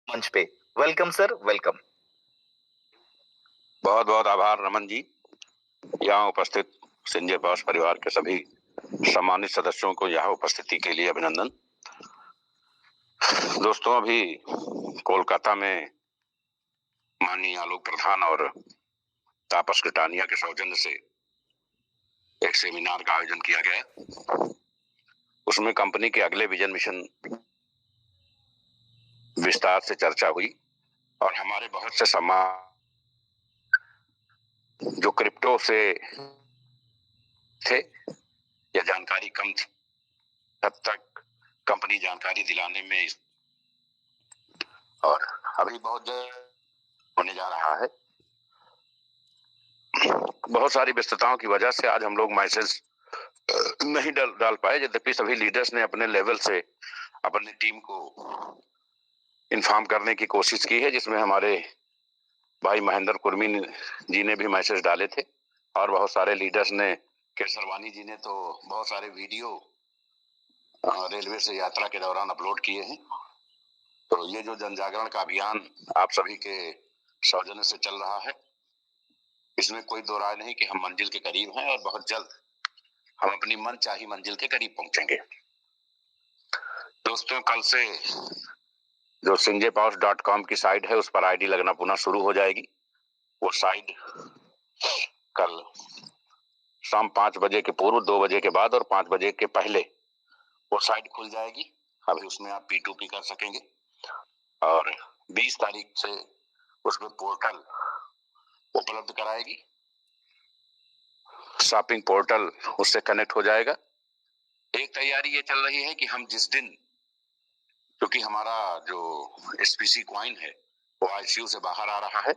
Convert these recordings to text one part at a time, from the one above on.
मंच पे। Welcome sir, welcome. बहुत बहुत आभार रमन जी। यहाँ उपस्थित संजय पास परिवार के सभी सम्मानित सदस्यों को यहाँ उपस्थिति के लिए अभिनंदन। दोस्तों, अभी कोलकाता में माननीय आलोक प्रधान और तापस कटानिया के सौजन्य से एक सेमिनार का आयोजन किया गया। उसमें कंपनी के अगले विजन मिशन विस्तार से चर्चा हुई और हमारे बहुत से सम्मान जो क्रिप्टो से थे या जानकारी कम थी, तब तक कंपनी जानकारी दिलाने में और अभी बहुत जल्द होने जा रहा है। बहुत सारी व्यस्तताओं की वजह से आज हम लोग मैसेज नहीं डाल पाए, यद्यपि सभी लीडर्स ने अपने लेवल से अपनी टीम को इन्फॉर्म करने की कोशिश की है, जिसमें हमारे भाई महेंद्र कुर्मी जी ने भी मैसेज डाले थे और बहुत सारे लीडर्स ने, केसरवानी जी ने तो बहुत सारे वीडियो रेलवे से यात्रा के दौरान अपलोड किए हैं। तो ये जो जन जागरण का अभियान आप सभी के सौजन्य से चल रहा है, इसमें कोई दो राय नहीं कि हम मंजिल के करीब हैं और बहुत जल्द हम अपनी मनचाही मंजिल के करीब पहुंचेंगे। दोस्तों, कल से जो sinjaypower.com की साइट है उस पर आईडी लगना पुनः शुरू हो जाएगी। वो साइट कल शाम 5 बजे के पूर्व, 2 बजे के बाद और 5 बजे के पहले वो साइट खुल जाएगी। अभी उसमें आप P2P कर सकेंगे और 20 तारीख से उसमें पोर्टल उपलब्ध कराएगी। शॉपिंग पोर्टल उससे कनेक्ट हो जाएगा। एक तैयारी ये चल रही है कि हम जिस दिन, क्योंकि हमारा जो SPC कॉइन है वो ICU से बाहर आ रहा है,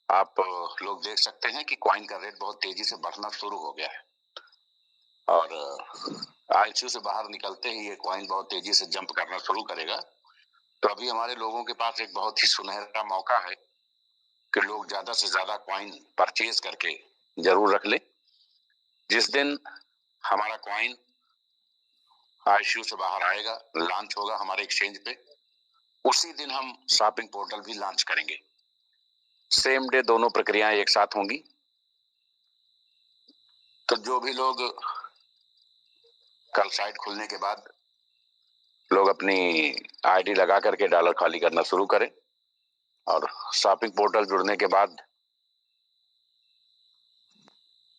आप लोग देख सकते हैं कि कॉइन का रेट बहुत तेजी से बढ़ना शुरू हो गया है और ICU से बाहर निकलते ही ये कॉइन बहुत तेजी से जंप करना शुरू करेगा। तो अभी हमारे लोगों के पास एक बहुत ही सुनहरा मौका है कि लोग ज्यादा से ज्यादा कॉइन परचेज करके जरूर रख ले। जिस दिन हमारा कॉइन ICU से बाहर आएगा, लॉन्च होगा हमारे एक्सचेंज पे, उसी दिन हम शॉपिंग पोर्टल भी लॉन्च करेंगे। सेम डे दोनों प्रक्रियाएं एक साथ होंगी। तो जो भी लोग कल साइट खुलने के बाद लोग अपनी आईडी लगा करके डॉलर खाली करना शुरू करें और शॉपिंग पोर्टल जुड़ने के बाद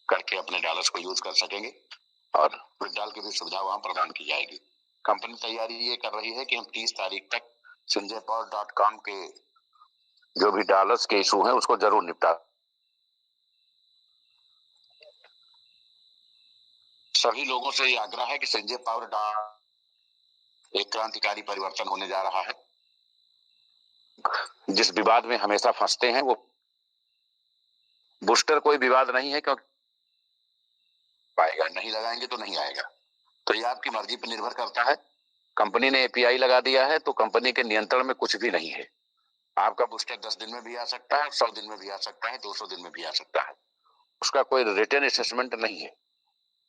करके अपने डॉलर्स को यूज कर सकेंगे और विड्रॉल की भी सुविधा वहां प्रदान की जाएगी। कंपनी तैयारी ये कर रही है कि हम 30 तारीख तक sinjaypower.com के जो भी डॉलर्स के इशू हैं उसको जरूर निपटा। सभी लोगों से ये आग्रह है कि संजय पावर एक क्रांतिकारी परिवर्तन होने जा रहा है। जिस विवाद में हमेशा फंसते हैं वो बूस्टर कोई विवाद नहीं है, क्योंकि पाएगा नहीं लगाएंगे तो नहीं आएगा। तो ये आपकी मर्जी पर निर्भर करता है। कंपनी ने API लगा दिया है तो कंपनी के नियंत्रण में कुछ भी नहीं है। आपका बूस्टर 10 दिन में भी आ सकता है, 100 दिन में भी आ सकता है, 200 दिन में भी आ सकता है। उसका कोई रिटर्न असेसमेंट नहीं है,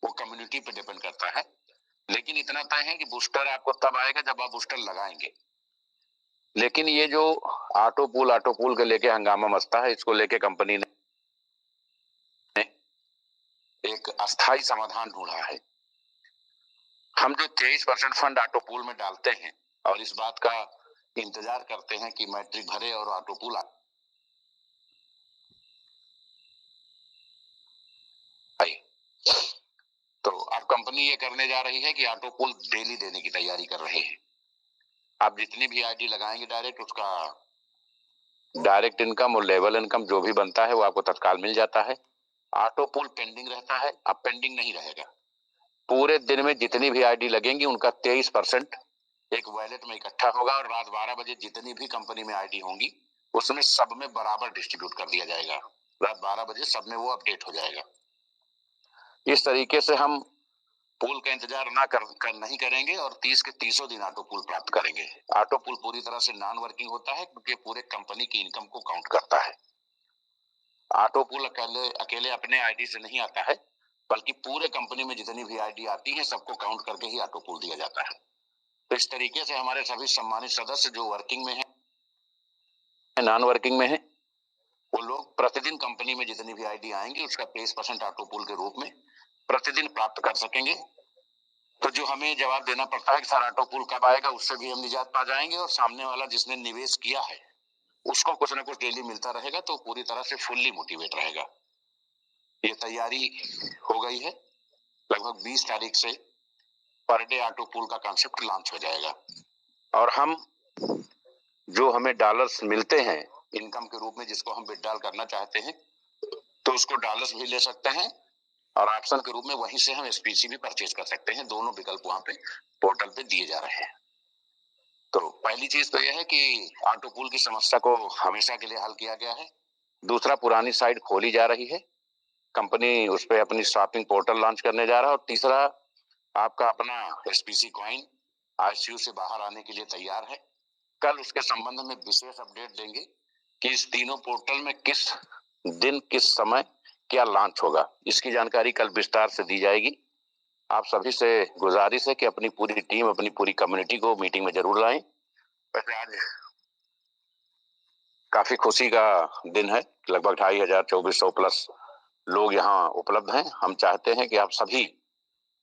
वो कम्युनिटी पे डिपेंड करता है। लेकिन इतना तय है कि बूस्टर आपको तब आएगा जब आप बूस्टर लगाएंगे। लेकिन ये जो ऑटो पूल के लेके हंगामा मचता है, इसको लेके कंपनी ने एक अस्थाई समाधान ढूंढा है। हम जो 23% फंड ऑटो पूल में डालते हैं और इस बात का इंतजार करते हैं कि मैट्रिक भरे और ऑटो पूल आए, तो अब कंपनी ये करने जा रही है कि ऑटो पूल डेली देने की तैयारी कर रहे हैं। आप जितनी भी आईडी लगाएंगे डायरेक्ट, उसका डायरेक्ट इनकम और लेवल इनकम जो भी बनता है वो आपको तत्काल मिल जाता है। ऑटो पूल पेंडिंग रहता है, अब पेंडिंग नहीं रहेगा। पूरे दिन में जितनी भी आईडी लगेंगी उनका 23% एक वॉलेट में इकट्ठा होगा और रात 12 बजे जितनी भी कंपनी में आईडी होंगी उसमें सब में बराबर डिस्ट्रीब्यूट कर दिया जाएगा। रात 12 बजे सब में वो अपडेट हो जाएगा। इस तरीके से हम पूल का इंतजार नहीं करेंगे और 30 के 30 दिन ऑटो पूल प्राप्त करेंगे। ऑटो पूल पूरी तरह से नॉन वर्किंग होता है क्योंकि पूरे कंपनी की इनकम को काउंट करता है। ऑटो पूल अकेले अपने आईडी से नहीं आता है, बल्कि पूरे कंपनी में जितनी भी आईडी आती है सबको काउंट करके ही ऑटो पूल दिया जाता है। तो इस तरीके से हमारे सभी सम्मानित सदस्य जो वर्किंग में हैं नॉन वर्किंग में है, वो लोग प्रतिदिन कंपनी में जितनी भी आईडी आएंगी उसका 23% ऑटो पूल के रूप में प्रतिदिन प्राप्त कर सकेंगे। तो जो हमें जवाब देना पड़ता है कि सर ऑटो पूल कब आएगा, उससे भी हम निजात पा जाएंगे और सामने वाला जिसने निवेश किया है उसको कुछ ना कुछ डेली मिलता रहेगा, तो पूरी तरह से फुल्ली मोटिवेट रहेगा। ये तैयारी हो गई है। लगभग 20 तारीख से पर डे ऑटो पूल का कॉन्सेप्ट लॉन्च हो जाएगा और हम जो हमें डॉलर्स मिलते हैं इनकम के रूप में, जिसको हम विड्रॉल करना चाहते हैं तो उसको डॉलर्स भी ले सकते हैं और ऑप्शन के रूप में वहीं से हम एसपीसी भी परचेज कर सकते हैं। दोनों विकल्प वहां पे पोर्टल पे दिए जा रहे हैं। तो पहली चीज तो यह है कि ऑटो पूल की समस्या को हमेशा के लिए हल किया गया है। दूसरा, पुरानी साइट खोली जा रही है, कंपनी उस पर अपनी शॉपिंग पोर्टल लॉन्च करने जा रहा है। और तीसरा, आपका अपना एसपीसी कॉइन आईसीयू से बाहर आने के लिए तैयार है। कल उसके संबंध में विशेष अपडेट देंगे कि इस तीनों पोर्टल में किस दिन किस समय क्या लॉन्च होगा, इसकी जानकारी कल विस्तार से दी जाएगी। आप सभी से गुजारिश है कि अपनी पूरी टीम, अपनी पूरी कम्युनिटी को मीटिंग में जरूर लाएं। वैसे आज काफी खुशी का दिन है, लगभग 2500-2400 प्लस लोग यहाँ उपलब्ध हैं। हम चाहते हैं कि आप सभी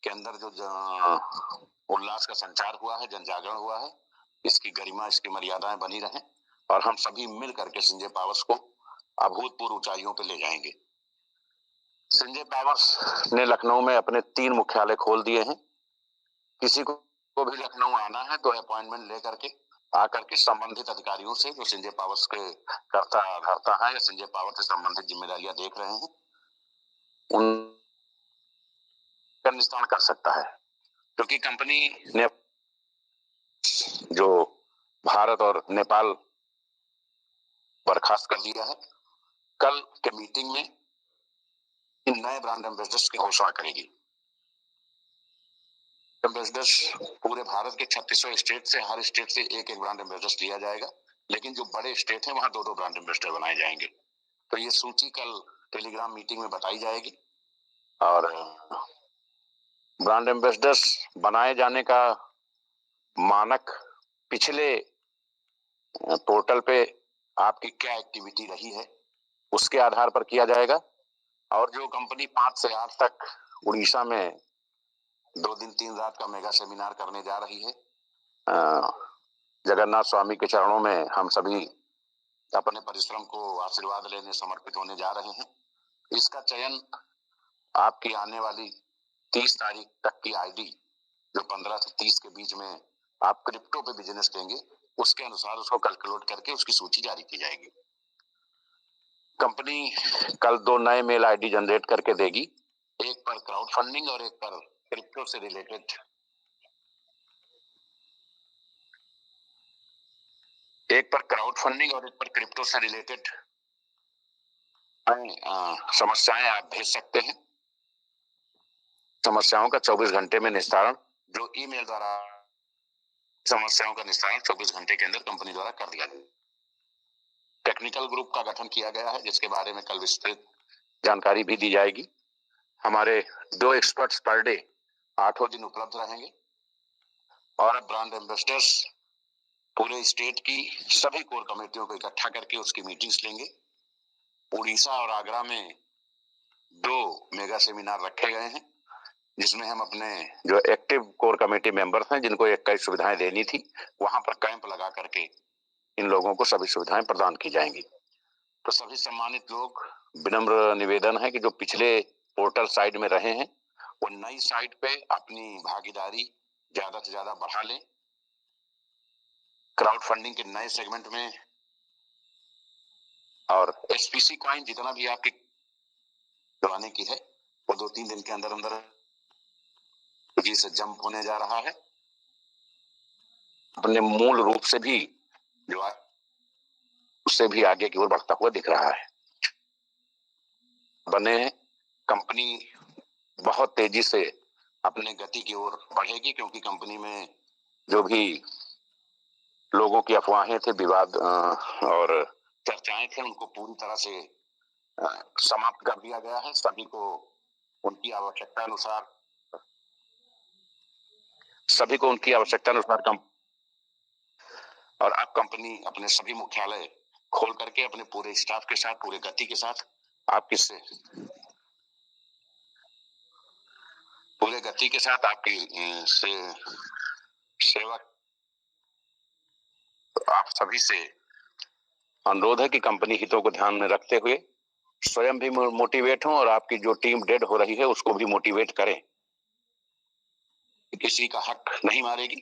के अंदर जो उल्लास का संचार हुआ है, जन जागरण हुआ है, इसकी गरिमा, इसकी मर्यादाएं बनी रहें और हम सभी मिल करके संजय पावर्स को अभूतपूर्व ऊंचाइयों पर ले जाएंगे। संजय पावर्स ने लखनऊ में अपने 3 मुख्यालय खोल दिए हैं। किसी को भी लखनऊ आना है तो अपॉइंटमेंट लेकर के आकर के संबंधित अधिकारियों से, जो संजय पावर्स के कर्ता धर्ता है या संजय पावर से संबंधित जिम्मेदारियां देख रहे हैं, उनका निस्तारण कर सकता है। क्योंकि कंपनी ने जो भारत और नेपाल बर्खास्त कर दिया है, कल के मीटिंग में इन नए ब्रांड एम्बेसडर्स की घोषणा करेगी। एम्बेसडर्स पूरे भारत के 3600 स्टेट से, हर स्टेट से एक एक ब्रांड एम्बेसडर्स लिया जाएगा, लेकिन जो बड़े स्टेट हैं वहां 2-2 ब्रांड एम्बेसडर बनाए जाएंगे। तो ये सूची कल टेलीग्राम मीटिंग में बताई जाएगी और ब्रांड एम्बेसडर्स बनाए जाने का मानक पिछले पोर्टल पे आपकी क्या एक्टिविटी रही है उसके आधार पर किया जाएगा। और जो कंपनी 5 से 8 तक उड़ीसा में 2 दिन 3 रात का मेगा सेमिनार करने जा रही है, जगन्नाथ स्वामी के चरणों में हम सभी अपने परिश्रम को आशीर्वाद लेने समर्पित होने जा रहे हैं। इसका चयन आपकी आने वाली 30 तारीख तक की आईडी, जो 15 से 30 के बीच में आप क्रिप्टो पे बिजनेस देंगे, उसके अनुसार उसको कैलकुलेट करके उसकी सूची जारी की जाएगी। कंपनी कल 2 नए मेल आईडी जनरेट करके देगी, एक पर क्राउड फंडिंग और एक पर क्रिप्टो से रिलेटेड। एक पर क्राउड फंडिंग और एक पर क्रिप्टो से रिलेटेड समस्याएं आप भेज सकते हैं। समस्याओं का 24 घंटे में निस्तारण, जो ईमेल द्वारा समस्याओं का निस्तारण 24 घंटे के अंदर कंपनी द्वारा कर दिया जाएगा। टेक्निकल ग्रुप का गठन किया गया है, जिसके बारे में कल विस्तृत जानकारी भी दी जाएगी। हमारे 2 एक्सपर्ट्स पर डे 8 दिन उपलब्ध रहेंगे और अब ब्रांड एम्बेसडर्स पूरे स्टेट की सभी कोर कमेटियों को इकट्ठा करके उसकी मीटिंग्स लेंगे। उड़ीसा और आगरा में 2 मेगा सेमिनार रखे गए हैं, जिसमें हम अपने जो एक्टिव कोर कमेटी मेंबर्स हैं, जिनको 21 सुविधाएं देनी थी, वहां पर कैंप लगा करके इन लोगों को सभी सुविधाएं प्रदान की जाएंगी। तो सभी सम्मानित लोग, विनम्र निवेदन है कि जो पिछले पोर्टल साइट में रहे हैं वो नई साइट पे अपनी भागीदारी ज्यादा से ज्यादा बढ़ा लें। क्राउड फंडिंग के नए सेगमेंट में और एसपीसी कॉइन जितना भी आपकी करवाने की है वो 2-3 दिन के अंदर अंदर जी से जंप होने जा रहा है। अपने मूल रूप से भी जो उससे भी आगे की ओर बढ़ता हुआ दिख रहा है। बने हैं, कंपनी बहुत तेजी से अपने गति की ओर बढ़ेगी, क्योंकि कंपनी में जो भी लोगों की अफवाहें थे, विवाद और चर्चाएं थे, उनको पूरी तरह से समाप्त कर दिया गया है। सभी को उनकी आवश्यकता अनुसार और अब कंपनी अपने सभी मुख्यालय खोल करके अपने पूरे स्टाफ के साथ, पूरे गति के साथ आपकी पूरे गति के साथ आपकी सेवा आप सभी से अनुरोध है कि कंपनी हितों को ध्यान में रखते हुए स्वयं भी मोटिवेट हों और आपकी जो टीम डेड हो रही है उसको भी मोटिवेट करें। किसी का हक नहीं मारेगी।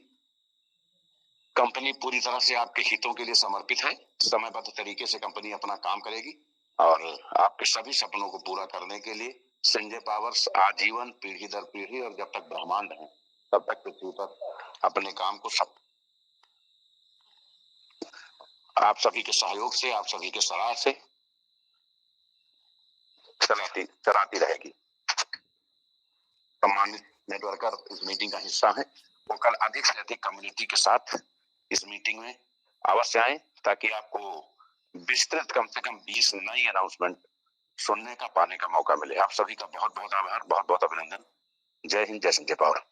कंपनी पूरी तरह से आपके हितों के लिए समर्पित है। समयबद्ध तरीके से कंपनी अपना काम करेगी और आपके सभी सपनों को पूरा करने के लिए संजय पावर्स आजीवन पीढ़ी दर पीढ़ी और जब तक ब्रह्मांड है तब तक पृथ्वी पर अपने काम को आप सभी के सहयोग से, आप सभी के सलाह से चलाती रहेगी। सम्मानित नेटवर्कर इस मीटिंग का हिस्सा है, वो कल अधिक से अधिक कम्युनिटी के साथ इस मीटिंग में अवश्य आए ताकि आपको विस्तृत कम से कम 20 नई अनाउंसमेंट सुनने का, पाने का मौका मिले। आप सभी का बहुत बहुत आभार, बहुत बहुत अभिनंदन। जय हिंद, जय संजय पावर।